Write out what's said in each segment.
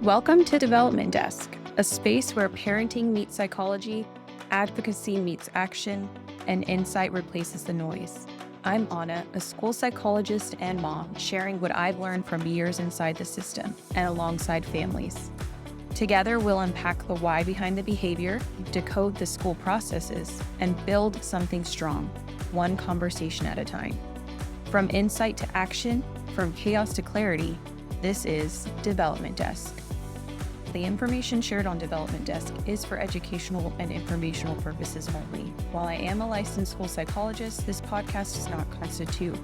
Welcome to Development Desk, a space where parenting meets psychology, advocacy meets action, and insight replaces the noise. I'm Anna, a school psychologist and mom, sharing what I've learned from years inside the system and alongside families. Together, we'll unpack the why behind the behavior, decode the school processes, and build something strong, one conversation at a time. From insight to action, from chaos to clarity, this is Development Desk. The information shared on Development Desk is for educational and informational purposes only. While I am a licensed school psychologist, this podcast does not constitute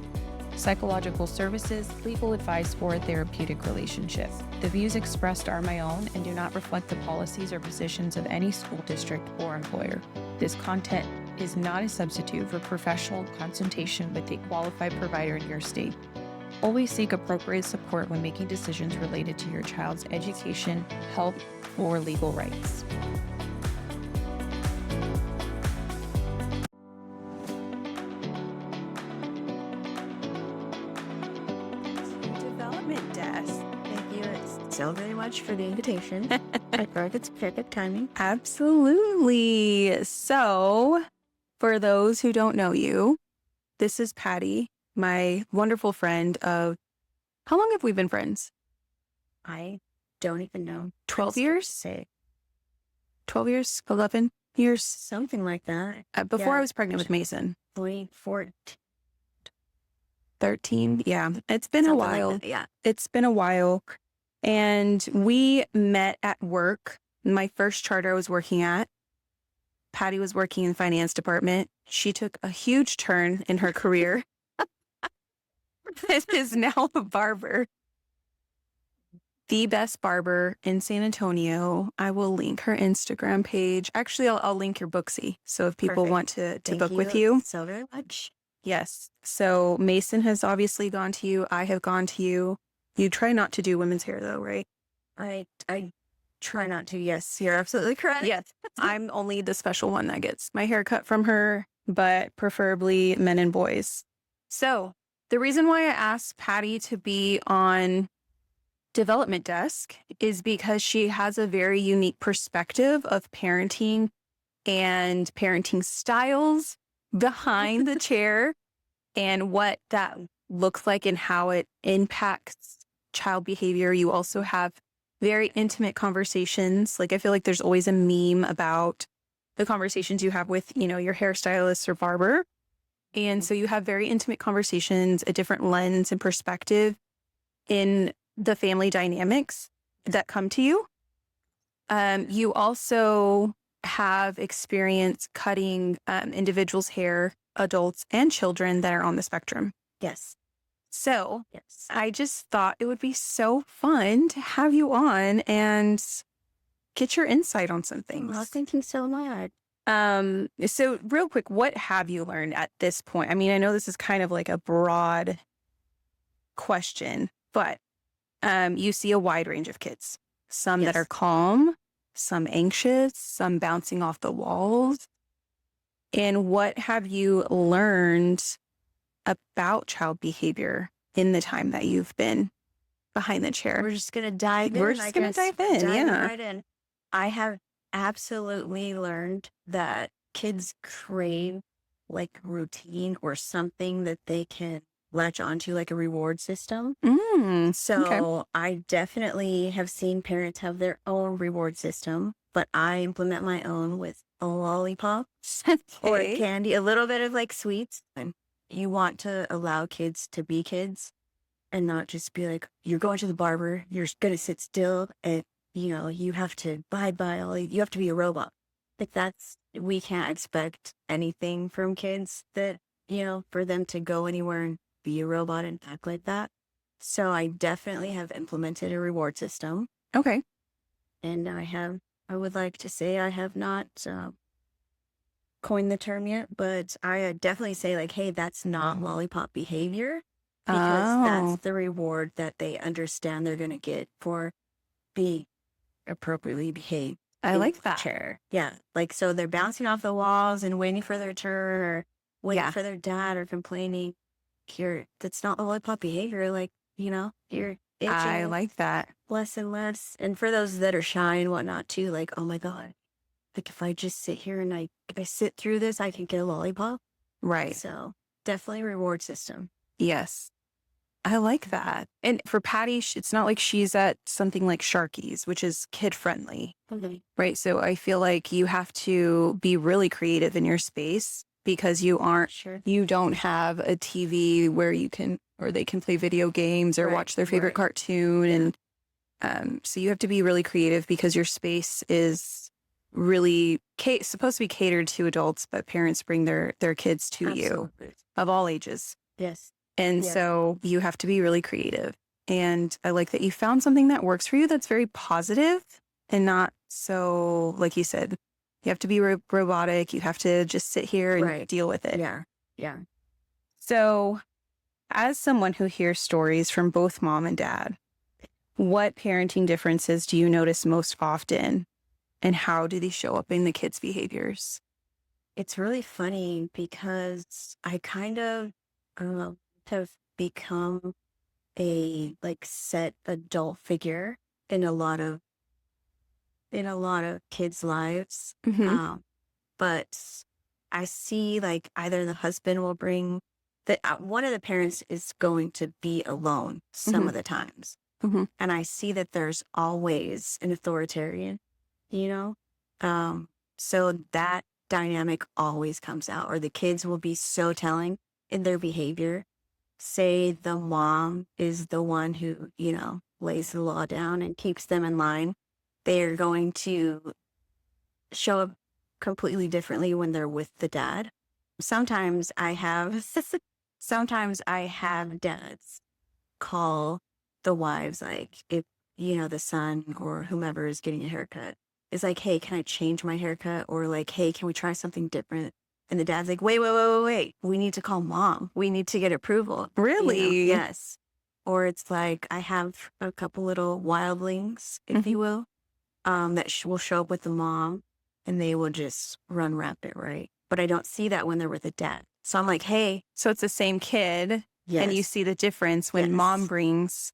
psychological services, legal advice, or therapeutic relationship. The views expressed are my own and do not reflect the policies or positions of any school district or employer. This content is not a substitute for professional consultation with a qualified provider in your state. Always seek appropriate support when making decisions related to your child's education, health, or legal rights. Development Desk. Thank you so very much for the invitation. I feel like it's perfect timing. Absolutely. So, for those who don't know you, this is Paddie, my wonderful friend of, how long have we been friends? I don't even know. 12 years? 12 years? 11 years? Something like that. Before Yeah. I was pregnant with Mason. 24. 13. Yeah. It's been a Something like while. that, yeah. It's been a while. And we met at work. My first charter I was working at. Paddie was working in the finance department. She took a huge turn in her career. This is now a barber. The best barber in San Antonio. I will link her Instagram page. Actually, I'll link your Booksy. So if people Perfect. want to Thank book with you. so very much. Yes. So Mason has obviously gone to you. I have gone to you. You try not to do women's hair though, right? I try not to. Yes, you're absolutely correct. Yes. I'm only the special one that gets my hair cut from her, but preferably men and boys. So the reason why I asked Paddie to be on Development Desk is because she has a very unique perspective of parenting and parenting styles behind the chair and what that looks like and how it impacts child behavior. You also have very intimate conversations. Like I feel like there's always a meme about the conversations you have with, your hairstylist or barber. And so you have very intimate conversations, a different lens and perspective in the family dynamics that come to you. You also have experience cutting individuals' hair, adults and children that are on the spectrum. Yes. So Yes. I just thought it would be so fun to have you on and get your insight on some things. Well, thank you so much. So real quick, what have you learned at this point? I mean, I know this is kind of like a broad question, but you see a wide range of kids, some that Yes. are calm, some anxious, some bouncing off the walls. And what have you learned about child behavior in the time that you've been behind the chair? We're just gonna dive in. We're just gonna dive in, yeah. Right in. I have absolutely learned that kids crave like routine or something that they can latch onto, like a reward system. So I definitely have seen parents have their own reward system, but I implement my own with a lollipop or Okay. candy, a little bit of like sweets. And you want to allow kids to be kids and not just be like, you're going to the barber, you're going to sit still and, you have to abide by you have to be a robot. Like we can't expect anything from kids that, for them to go anywhere and be a robot and act like that. So I definitely have implemented a reward system. Okay. And I would like to say I have not coined the term yet, but I definitely say like, hey, that's not lollipop behavior because that's the reward that they understand they're going to get for being appropriately behaved. I like that. Chair. Yeah. Like, so they're bouncing off the walls and waiting for their turn or waiting for their dad or complaining. That's not lollipop behavior. Like, you're I itching like that. less and less. And for those that are shy and whatnot too, like, oh my God, like if I just sit here and I sit through this, I can get a lollipop. Right. So definitely reward system. Yes. I like that. And for Paddie, it's not like she's at something like Sharky's, which is kid friendly, Mhm. right? So I feel like you have to be really creative in your space because Sure. you don't have a TV where you can, or they can play video games or Right, watch their favorite right. cartoon. And so you have to be really creative because your space is really supposed to be catered to adults, but parents bring their kids to you Absolutely. of all ages. Yes. And Yes. so you have to be really creative. And I like that you found something that works for you that's very positive and not so, like you said, you have to be robotic. You have to just sit here and Right. deal with it. Yeah. Yeah. So, as someone who hears stories from both mom and dad, what parenting differences do you notice most often? And how do they show up in the kids' behaviors? It's really funny because I kind of have become a like set adult figure in a lot of kids' lives. Mm-hmm. But I see like either the husband will bring that one of the parents is going to be alone some Mm-hmm. of the times. Mm-hmm. And I see that there's always an authoritarian, you know? Um, so that dynamic always comes out, or the kids will be so telling in their behavior. Say the mom is the one who, lays the law down and keeps them in line. They are going to show up completely differently when they're with the dad. Sometimes I have, sometimes I have dads call the wives, like if, the son or whomever is getting a haircut is like, hey, can I change my haircut? Or like, hey, can we try something different? And the dad's like, wait, wait, wait, wait, wait. We need to call mom. We need to get approval. Really? Yes. Or it's like I have a couple little wildlings, if Mm-hmm. you will, that will show up with the mom and they will just run rampant, right? But I don't see that when they're with a dad. So I'm like, hey, So it's the same kid. And you yes, see the difference when mom yes, brings,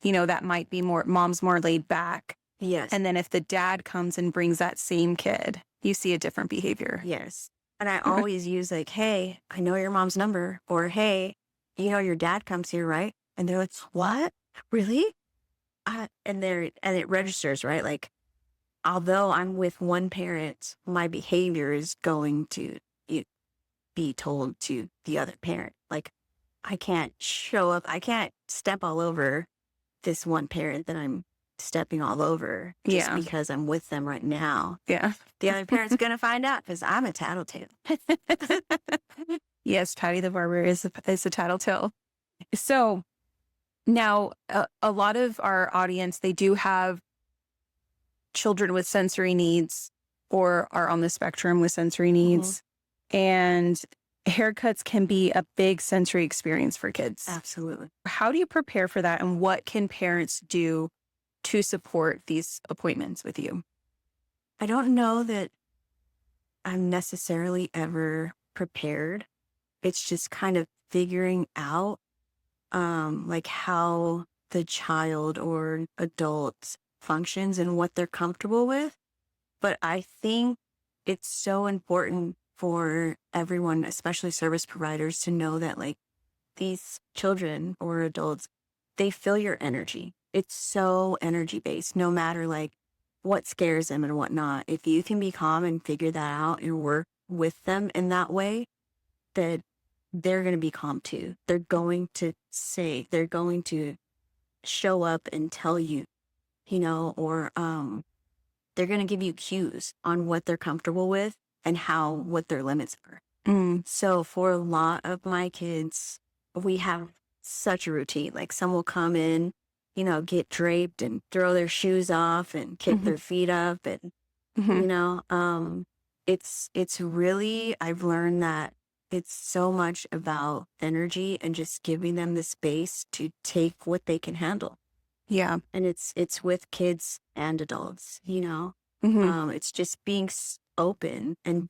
that might be mom's more laid back. yes, And then if the dad comes and brings that same kid, you see a different behavior. yes. And I Okay. always use like, hey, I know your mom's number, or hey, your dad comes here, right? And they're like, what? Really? And it registers, right? Like, although I'm with one parent, my behavior is going to be told to the other parent. Like, I can't show up, I can't step all over this one parent that I'm stepping all over just Yeah. because I'm with them right now. Yeah. The other parent's going to find out because I'm a tattletale. Yes, Paddie the Barber is a tattletale. So now a lot of our audience, they do have children with sensory needs or are on the spectrum with sensory needs. And haircuts can be a big sensory experience for kids. Absolutely. How do you prepare for that? And what can parents do to support these appointments with you? I don't know that I'm necessarily ever prepared. It's just kind of figuring out like how the child or adult functions and what they're comfortable with. But I think it's so important for everyone, especially service providers, to know that like these children or adults, they feel your energy. It's so energy based, no matter like what scares them and whatnot. If you can be calm and figure that out and work with them in that way, that they're going to be calm too. They're going to show up and tell you, or they're going to give you cues on what they're comfortable with and what their limits are. Mm. So for a lot of my kids, we have such a routine. Like some will come in, get draped and throw their shoes off and kick their feet up. And, Mm-hmm. it's really, I've learned that it's so much about energy and just giving them the space to take what they can handle. Yeah. And it's with kids and adults, Mm-hmm. it's just being open and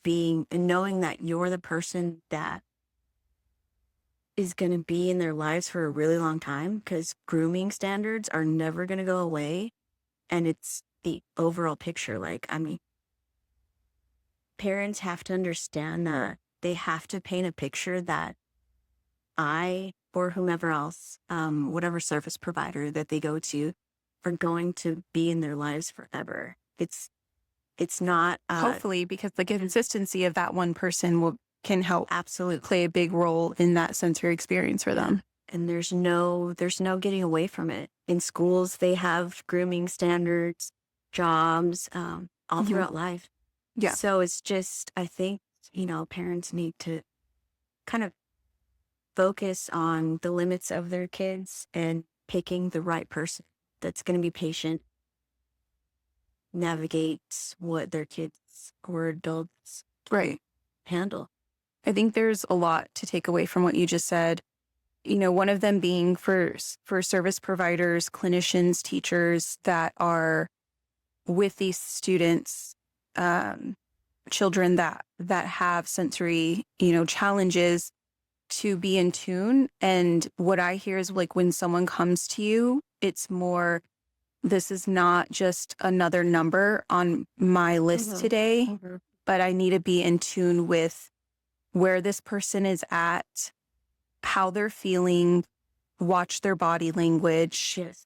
knowing that you're the person that is going to be in their lives for a really long time, because grooming standards are never going to go away. And it's the overall picture. Like, I mean, parents have to understand that they have to paint a picture that I or whomever else, whatever service provider that they go to, are going to be in their lives forever. It's not Hopefully, because the consistency of that one person can help absolutely play a big role in that sensory experience for them. And there's no getting away from it. In schools, they have grooming standards, jobs, all throughout life. Yeah. So it's just, I think, parents need to kind of focus on the limits of their kids and picking the right person that's going to be patient, navigate what their kids or adults Right. handle. I think there's a lot to take away from what you just said. One of them being for service providers, clinicians, teachers that are with these students, children that have sensory, challenges, to be in tune. And what I hear is, like, when someone comes to you, it's more, this is not just another number on my list today, but I need to be in tune with where this person is at, how they're feeling, watch their body language. Yes.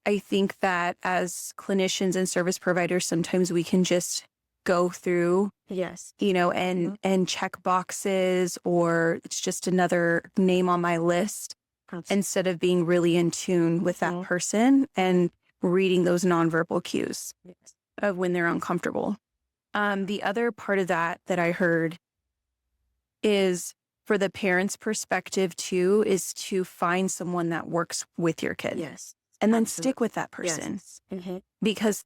I think that as clinicians and service providers, sometimes we can just go through, Yes. and check boxes, or it's just another name on my list, instead of being really in tune with that person and reading those nonverbal cues of when they're uncomfortable. The other part of that I heard is, for the parent's perspective too, is to find someone that works with your kid. Yes. And then stick with that person. Yes. Because,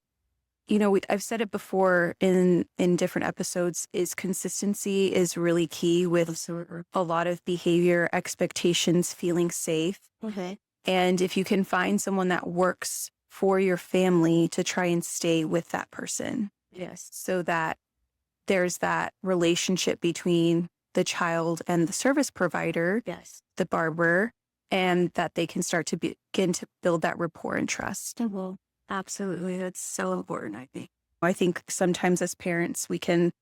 I've said it before in different episodes, is consistency is really key with a lot of behavior, expectations, feeling safe. And if you can find someone that works for your family, to try and stay with that person. Yes. So that there's that relationship between the child and the service provider, Yes. the barber, and that they can start to begin to build that rapport and trust. Absolutely. That's so important, I think. I think sometimes as parents, we can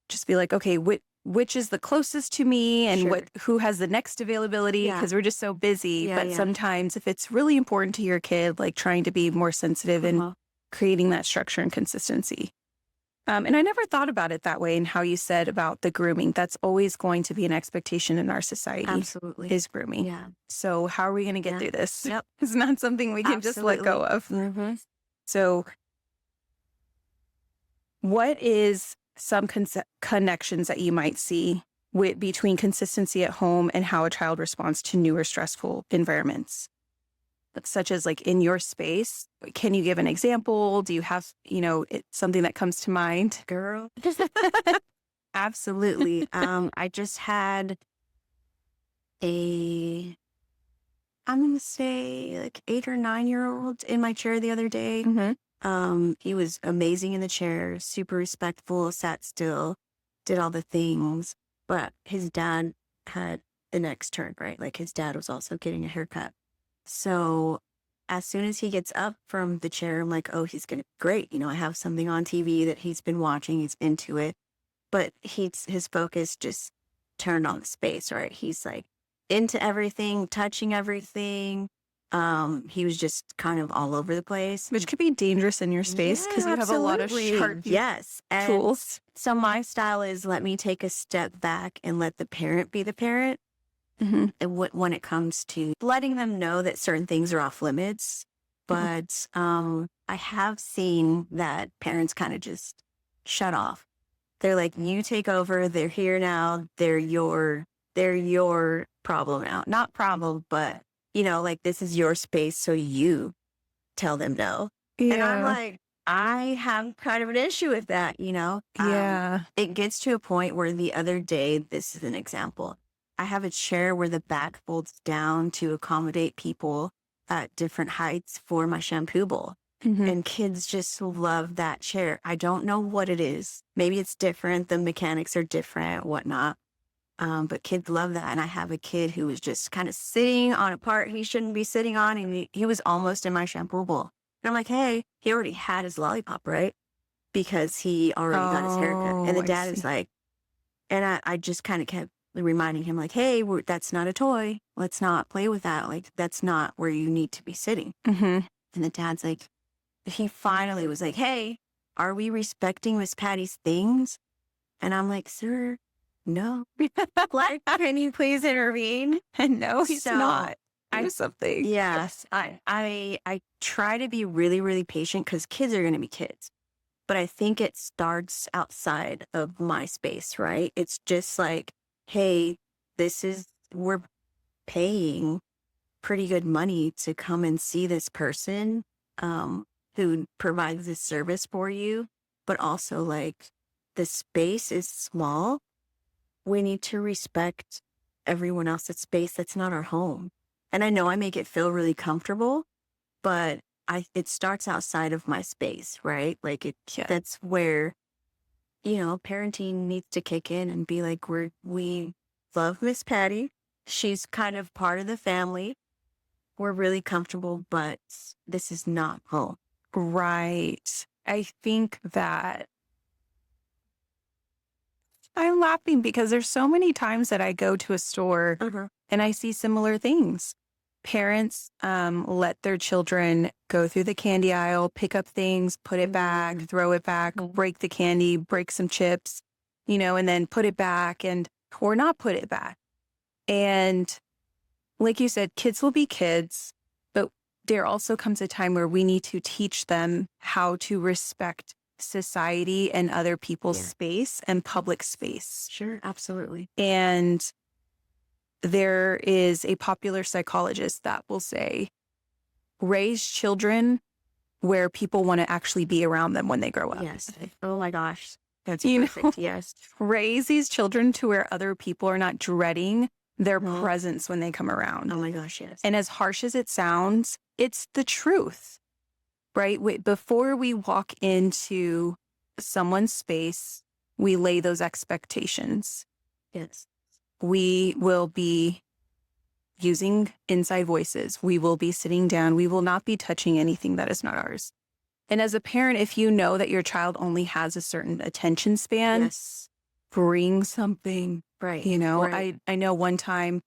just be like, okay, which is the closest to me, and who has the next availability, because we're just so busy. But sometimes if it's really important to your kid, like trying to be more sensitive and creating that structure and consistency. And I never thought about it that way, and how you said about the grooming. That's always going to be an expectation in our society. Absolutely. Is grooming. Yeah. So how are we going to get through this? Yep. It's not something we can just let go of. So what is some connections that you might see between consistency at home and how a child responds to new or stressful environments? Such as, like, in your space. Can you give an example? Do you have, something that comes to mind? Girl. Absolutely. I just had I'm going to say like 8 or 9-year-old in my chair the other day. He was amazing in the chair, super respectful, sat still, did all the things. But his dad had the next turn, right? Like, his dad was also getting a haircut. So as soon as he gets up from the chair, I'm like, oh, he's going to be great. I have something on TV that he's been watching. He's into it. But his focus just turned on the space, right? He's like into everything, touching everything. He was just kind of all over the place. Which could be dangerous in your space, because you have a lot of sharp tools. So my style is, let me take a step back and let the parent be the parent. And when it comes to letting them know that certain things are off limits. But I have seen that parents kind of just shut off. They're like, you take over, they're here now, they're your problem now. Not problem, but like, this is your space, so you tell them no. And I'm like, I have kind of an issue with that, It gets to a point where, the other day, this is an example. I have a chair where the back folds down to accommodate people at different heights for my shampoo bowl. And kids just love that chair. I don't know what it is. Maybe it's different. The mechanics are different, whatnot. But kids love that. And I have a kid who was just kind of sitting on a part he shouldn't be sitting on. And he was almost in my shampoo bowl. And I'm like, hey, he already had his lollipop, right? Because he already got his haircut. And Oh, the I dad is see. like, and I just kind of kept reminding him, like, hey, that's not a toy. Let's not play with that. Like, that's not where you need to be sitting. Hmm. And the dad's like, he finally was like, hey, are we respecting Miss Paddie's things? And I'm like, sir, no. Like, can you please intervene? No, he's So not. Do I, something. yes, I try to be really, really patient because kids are going to be kids. But I think it starts outside of my space, right? It's just like, hey, we're paying pretty good money to come and see this person um, who provides this service for you. But also, like, the space is small. We need to respect everyone else's space. That's not our home. And I know I make it feel really comfortable, but it starts outside of my space, right? Like Yeah. that's where, parenting needs to kick in and be like, we love Miss Paddie. She's kind of part of the family. We're really comfortable, but this is not home. Right. I think that I'm laughing because there's so many times that I go to a store Uh-huh. and I see similar things. Parents let their children go through the candy aisle, pick up things, put it back, Mhm. throw it back, Mhm. break the candy, break some chips, and then put it back or not put it back. And like you said, kids will be kids, but there also comes a time where we need to teach them how to respect society and other people's Yeah. space and public space. Sure, absolutely. And there is a popular psychologist that will say, raise children where people want to actually be around them when they grow up. Yes. Oh my gosh. That's You know, perfect. Yes. raise these children to where other people are not dreading their Mhm. presence when they come around. Oh my gosh, yes. And as harsh as it sounds, it's the truth, right? Before we walk into someone's space, we lay those expectations. Yes. We will be using inside voices. We will be sitting down. We will not be touching anything that is not ours. And as a parent, if you know that your child only has a certain attention span, Yes. bring something. Right. I know one time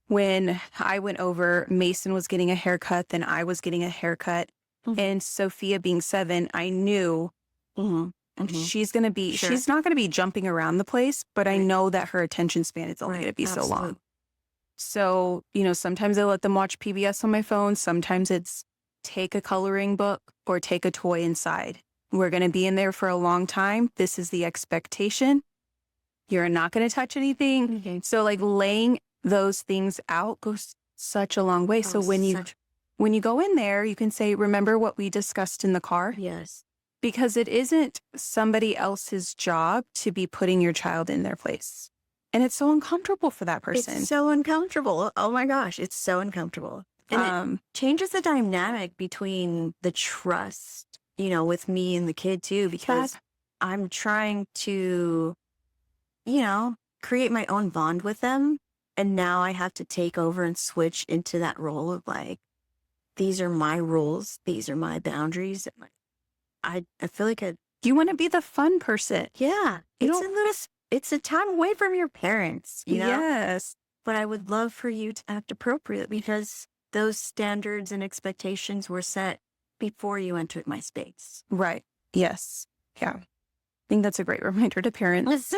when I went over, Mason was getting a haircut, then I was getting a haircut. Mhm. And Sophia being 7, I knew Mhm. she's going to be, Sure. she's not going to be jumping around the place, but I Right. know that her attention span is only Right. going to be so long. Absolutely. So, sometimes I let them watch PBS on my phone. Sometimes it's take a coloring book or take a toy inside. We're going to be in there for a long time. This is the expectation. You're not going to touch anything. Okay. So like laying those things out goes such a long way. So Oh, when you go in there, you can say, remember what we discussed in the car? yes. Because it isn't somebody else's job to be putting your child in their place. And it's so uncomfortable for that person. It's so uncomfortable. Oh my gosh, it's so uncomfortable. And it changes the dynamic between the trust, with me and the kid too, because I'm trying to, create my own bond with them. And now I have to take over and switch into that role of like, these are my rules, these are my boundaries. And like, I feel like you want to be the fun person. yeah, it's a time away from your parents, Yes. But I would love for you to act appropriately because those standards and expectations were set before you entered my space. Right. Yes. Yeah. I think that's a great reminder to parents.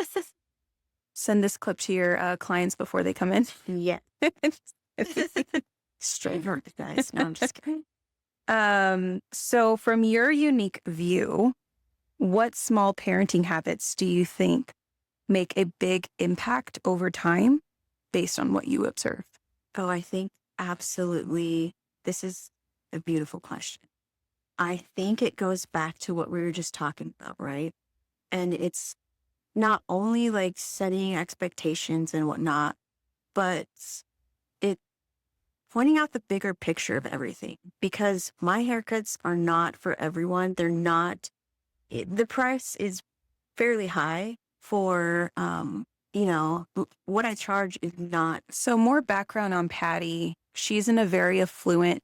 Send this clip to your clients before they come in. Yeah. Straight hurt, guys. No, I'm just kidding. So from your unique view, what small parenting habits do you think make a big impact over time based on what you observe? Oh, I think absolutely. This is a beautiful question. I think it goes back to what we were just talking about, right? And it's not only like setting expectations and whatnot, but it pointing out the bigger picture of everything because my haircuts are not for everyone. They're not, the price is fairly high for what I charge is not. So more background on Paddie. She's in a very affluent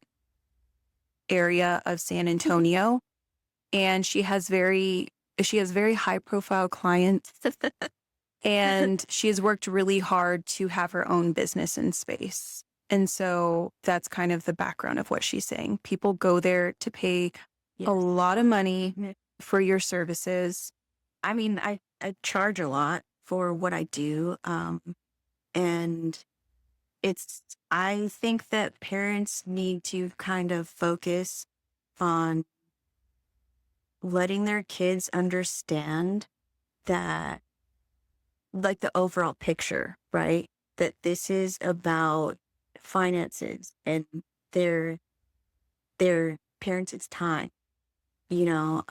area of San Antonio, and she has very high profile clients, and she has worked really hard to have her own business in space. And so that's kind of the background of what she's saying. People go there to pay a lot of money for your services. I mean, I charge a lot for what I do. And I think that parents need to kind of focus on letting their kids understand that, like, the overall picture, right? That this is about finances and their parents' time, you know,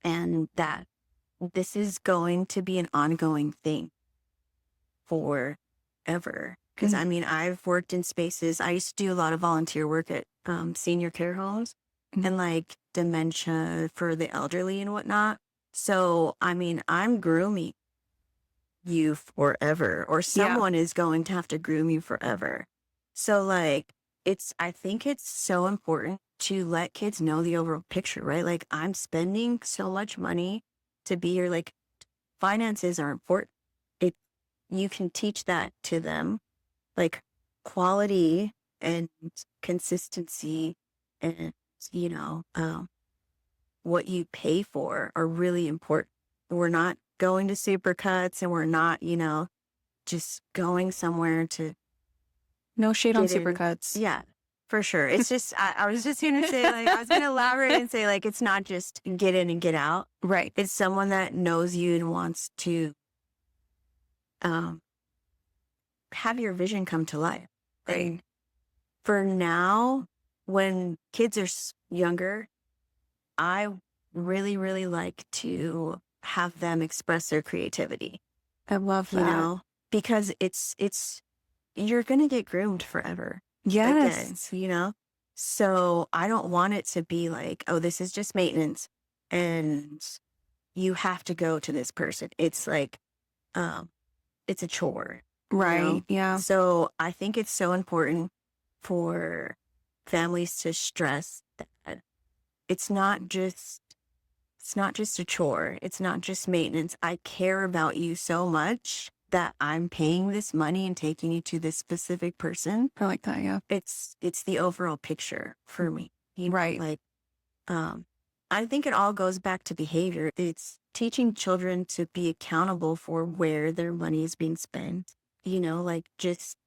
and that this is going to be an ongoing thing forever. Because I mean, I've worked in spaces. I used to do a lot of volunteer work at senior care homes and like dementia for the elderly and whatnot. So, I mean, I'm grooming you forever, or someone is going to have to groom you forever. So, like, I think it's so important to let kids know the overall picture, right? Like, I'm spending so much money to be here. Like, finances are important. You can teach that to them, like quality and consistency and, you know, what you pay for are really important. We're not going to Supercuts and we're not, just going somewhere to No shade on get in. Supercuts. Yeah, for sure. It's just, I was just going to say, like, I was going to elaborate and say, like, it's not just get in and get out. Right. It's someone that knows you and wants to have your vision come to life. Right. And for now, when kids are younger, I really, really like to have them express their creativity. I love that. Because you're going to get groomed forever. Yes. Again, So I don't want it to be like, oh, this is just maintenance and you have to go to this person. It's like, it's a chore. Right. Yeah. So I think it's so important for families to stress that it's not just a chore. It's not just maintenance. I care about you so much that I'm paying this money and taking you to this specific person. I like that. Yeah. It's the overall picture for me. Right. Like, I think it all goes back to behavior. It's teaching children to be accountable for where their money is being spent. Like just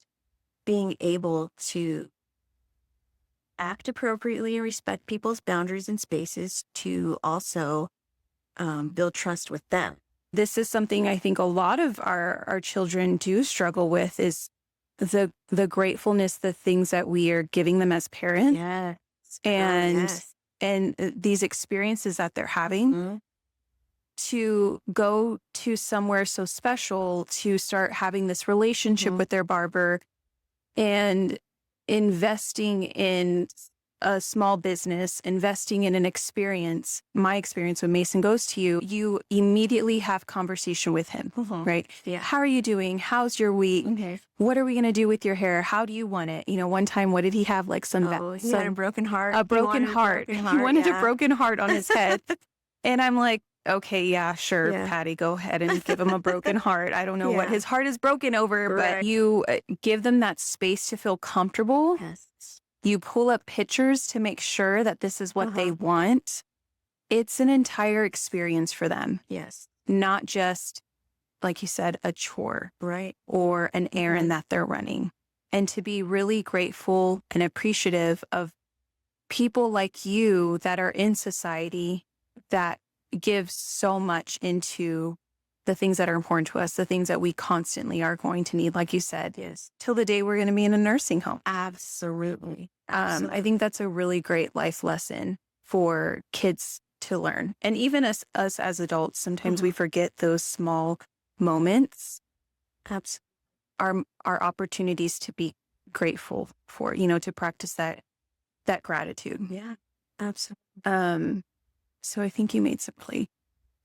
being able to act appropriately and respect people's boundaries and spaces to also build trust with them. This is something I think a lot of our children do struggle with is the gratefulness, the things that we are giving them as parents. Yes. And these experiences that they're having to go to somewhere so special, to start having this relationship with their barber and investing in a small business, investing in an experience. My experience when Mason goes to you immediately have conversation with him, right? Yeah. How are you doing? How's your week? Okay. What are we going to do with your hair? How do you want it? One time, what did he have? Like he had a broken heart. A broken heart. He wanted a broken heart on his head. And I'm like, okay, yeah, sure, Paddie, go ahead and give him a broken heart. I don't know what his heart is broken over, but you give them that space to feel comfortable. Yes. You pull up pictures to make sure that this is what they want. It's an entire experience for them. Yes. Not just, like you said, a chore. Right. Or an errand that they're running. And to be really grateful and appreciative of people like you that are in society that give so much into the things that are important to us, the things that we constantly are going to need, like you said, till the day we're going to be in a nursing home. Absolutely. I think that's a really great life lesson for kids to learn. And even us as adults, sometimes we forget those small moments. Absolutely. Are opportunities to be grateful for, to practice that gratitude. Yeah, absolutely. So I think you made some really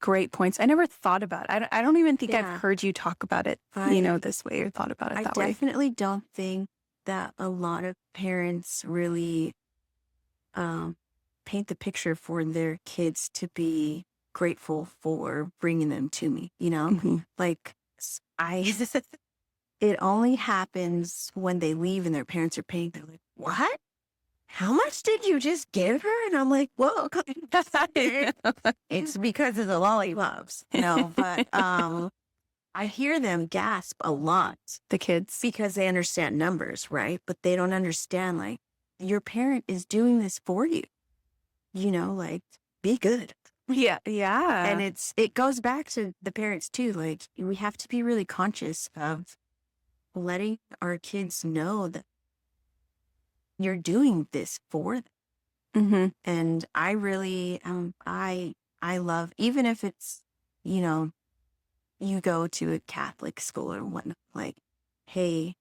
great points. I never thought about it. I don't even think Yeah. I've heard you talk about it, this way or thought about it I that way. definitely don't think that a lot of parents really paint the picture for their kids to be grateful for bringing them to me, Mhm. Like I it only happens when they leave and their parents are paying. They're like, "What? How much did you just give her?" And I'm like, "Whoa, it's because of the lollipops, But I hear them gasp a lot The kids. because they understand numbers, right? But they don't understand, like, your parent is doing this for you, like, be good. Yeah. Yeah. And it goes back to the parents too. Like, we have to be really conscious of letting our kids know that you're doing this for them. Mm-hmm. And I really, I love, even if it's, you know, you go to a Catholic school or whatnot, like, hey,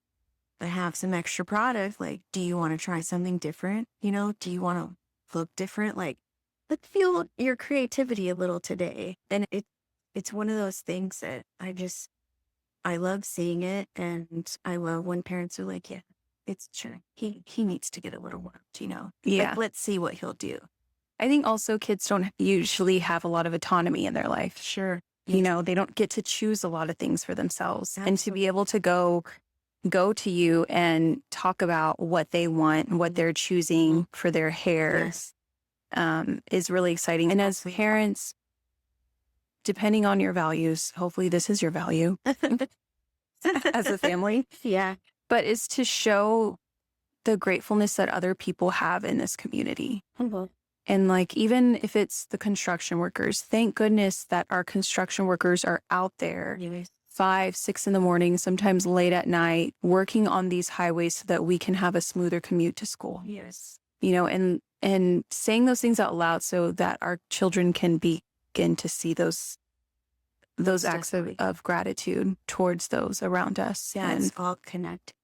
I have some extra product. Like, do you want to try something different? Do you want to look different? Like, let's fuel your creativity a little today. And it's one of those things that I love seeing it. And I love when parents are like, yeah, it's sure. He needs to get a little worked. Yeah. Like, let's see what he'll do. I think also kids don't usually have a lot of autonomy in their life. Sure. They don't get to choose a lot of things for themselves. And to be able to go to you and talk about what they want and what they're choosing for their hair Yes. is really exciting. And as parents, depending on your values, hopefully this is your value as a family, Yeah. but is to show the gratefulness that other people have in this community. Mhm. And like, even if it's the construction workers, thank goodness that our construction workers are out there Yes. 5, 6 in the morning, sometimes late at night, working on these highways so that we can have a smoother commute to school. Yes. And saying those things out loud so that our children can begin to see those acts of gratitude towards those around us. Yeah, And it's all connected.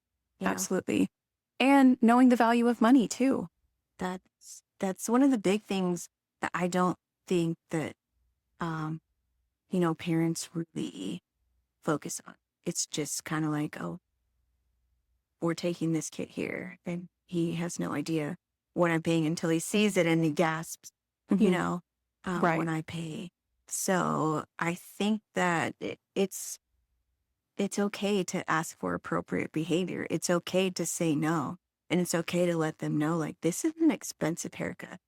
absolutely. And knowing the value of money too. That's one of the big things that I don't think that parents really focus on. It's just kind of like, oh, we're taking this kid here and he has no idea what I'm paying until he sees it and he gasps, Mhm. Right. when I pay. So I think that it's okay to ask for appropriate behavior. It's okay to say no. And it's okay to let them know, like, this is an expensive haircut.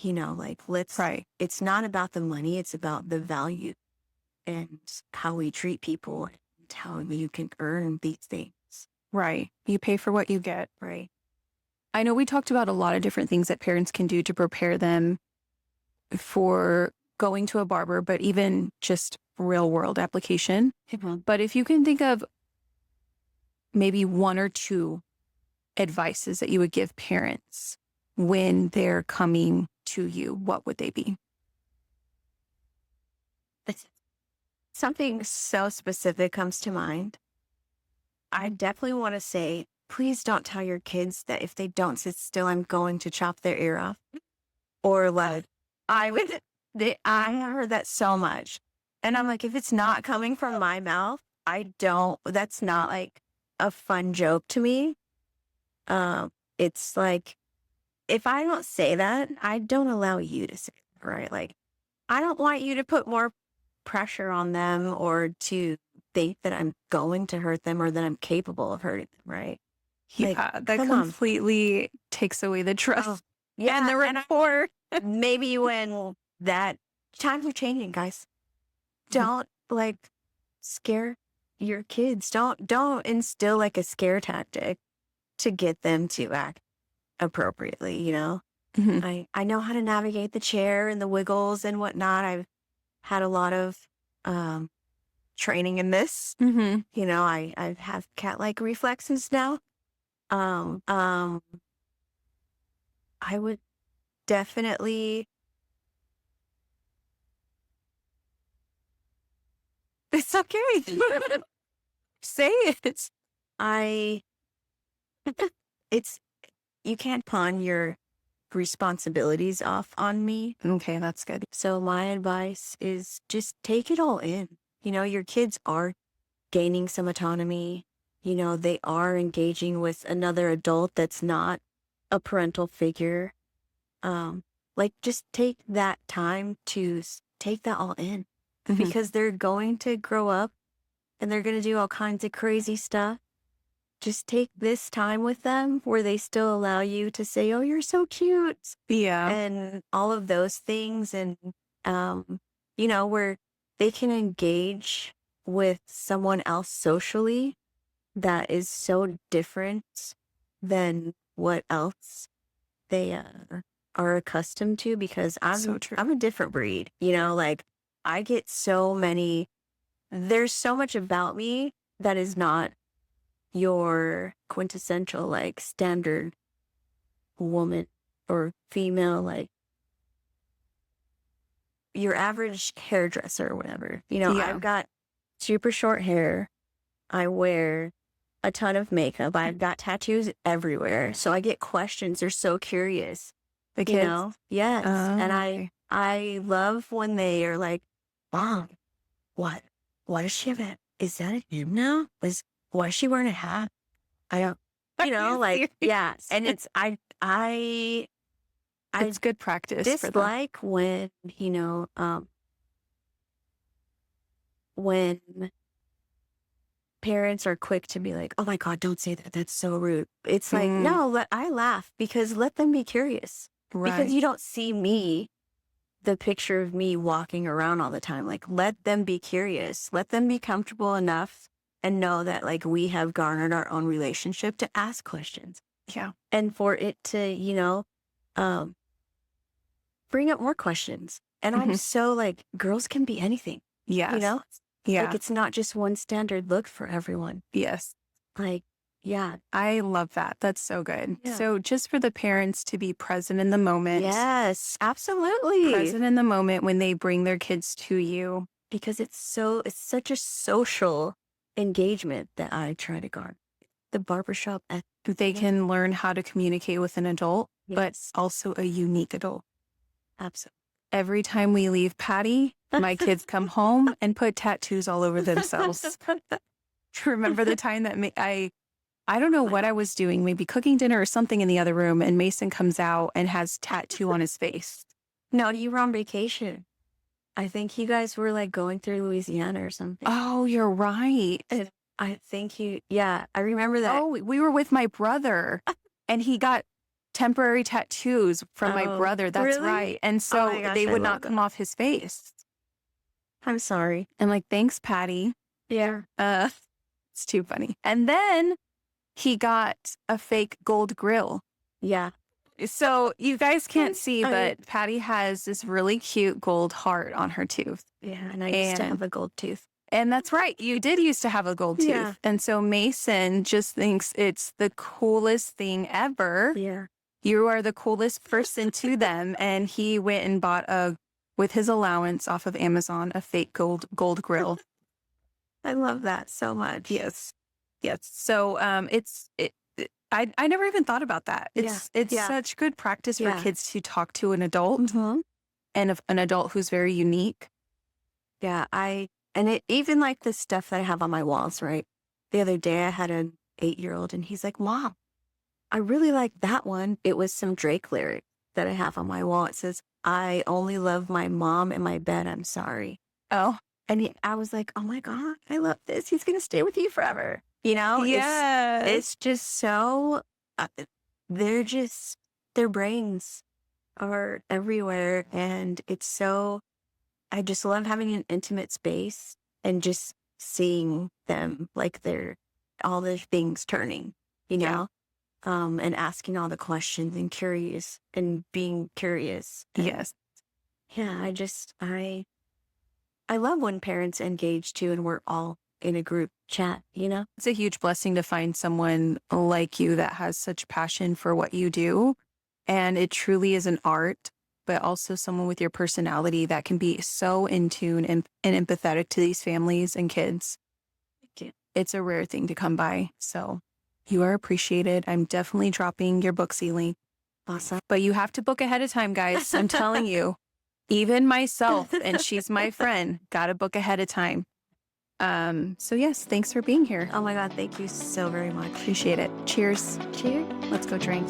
Like, Right. it's not about the money, it's about the value and how we treat people and how you can earn these things. Right. You pay for what you get. Right. I know we talked about a lot of different things that parents can do to prepare them for going to a barber, but even just real world application. But if you can think of maybe 1 or 2 advices that you would give parents when they're coming to you, what would they be? Something so specific comes to mind. I definitely want to say, please don't tell your kids that if they don't sit still, I'm going to chop their ear off. Or like, I have heard that so much. And I'm like, if it's not coming from my mouth, that's not like a fun joke to me. It's like, if I don't say that, I don't allow you to say it, right? Like, I don't want you to put more pressure on them or to think that I'm going to hurt them or that I'm capable of hurting them, right? Like, Yeah, that come on. completely takes away the trust Oh, yeah, and the rapport. maybe when that times are changing, guys. Don't like scare your kids. Don't instill like a scare tactic to get them to act appropriately, Mhm. I know how to navigate the chair and the wiggles and whatnot. I've had a lot of training in this. Mhm. I have cat-like reflexes now. I would definitely. It's okay. Say it. I. It's you can't pawn your responsibilities off on me. Okay, that's good. So my advice is just take it all in. Your kids are gaining some autonomy. They are engaging with another adult that's not a parental figure. Like just take that time to take that all in Mhm. because they're going to grow up and they're going to do all kinds of crazy stuff. Just take this time with them where they still allow you to say, "Oh, you're so cute," Yeah. and all of those things. And, where they can engage with someone else socially that is so different than what else they are accustomed to, because So true. I'm a different breed. Like I get there's so much about me that is not your quintessential like standard woman or female, like your average hairdresser or whatever. Yeah. I've got super short hair. I wear a ton of makeup. I've got tattoos everywhere. So I get questions. They're so curious. The kids. Yes. And Okay. I love when they are like, "Mom, what does she have is that a him now? Why is she wearing a hat?" I don't, Are you like, serious? yeah. And I It's good practice for them. dislike when parents are quick to be like, "Oh my God, don't say that. That's so rude." It's like, no, I laugh because let them be curious. Because Right. you don't see the picture of me walking around all the time. Like, let them be curious. Let them be comfortable enough and know that like we have garnered our own relationship to ask questions. Yeah. And for it to, um, bring up more questions. And I'm Mhm. so like, girls can be anything, Yes. Like Yeah. it's not just one standard look for everyone. Yes. Like, yeah. I love that. That's so good. Yeah. So just for the parents to be present in the moment. Yes, absolutely. Present in the moment when they bring their kids to you. Because it's such a social engagement that I try to garner. The barbershop at They can learn how to communicate with an adult, but yes, also a unique adult. absolutely. Every time we leave Paddie, my kids come home and put tattoos all over themselves. Remember the time that I don't know what I was doing, maybe cooking dinner or something in the other room, and Mason comes out and has tattoo on his face. No, you were on vacation. I think you guys were like going through Louisiana or something. Oh, you're right. And I think yeah, I remember that. Oh, we were with my brother and he got temporary tattoos from my Oh, brother. That's really? right. And so my gosh, they I would love not that. come off his face. I'm sorry. I'm like, thanks, Paddie. Yeah. It's too funny. And then he got a fake gold grill. Yeah. So you guys can't see, I- but Paddie has this really cute gold heart on her tooth. Yeah. And I used to have a gold tooth. And that's right. You did used to have a gold tooth. Yeah. And so Mason just thinks it's the coolest thing ever. Yeah. You are the coolest person to them. And he went and bought with his allowance off of Amazon, a fake gold grill. I love that so much. Yes. Yes. So I never even thought about that. It's Yeah. such good practice for Yeah. kids to talk to an adult Mm-hmm. and an adult who's very unique. Yeah. And it even like the stuff that I have on my walls, right? The other day I had an 8-year-old and he's like, "Mom, I really like that one." It was some Drake lyric that I have on my wall. It says, "I only love my mom and my bed. I'm sorry." Oh, And I was like, "Oh my God, I love this. He's going to stay with you forever." It's just so, their brains are everywhere. And I just love having an intimate space and just seeing them like all the things turning, Yeah. and asking all the questions and curious and being curious. And Yes. yeah, I love when parents engage too and we're all in a group chat, It's a huge blessing to find someone like you that has such passion for what you do. And it truly is an art, but also someone with your personality that can be so in tune and empathetic to these families and kids. Thank you. It's a rare thing to come by. So you are appreciated. I'm definitely dropping your book ceiling. Awesome. But you have to book ahead of time, guys. I'm telling you. Even myself, and she's my friend, got to book ahead of time. So yes, thanks for being here. Oh my God, thank you so very much. Appreciate it. Cheers. Cheers. Let's go drink.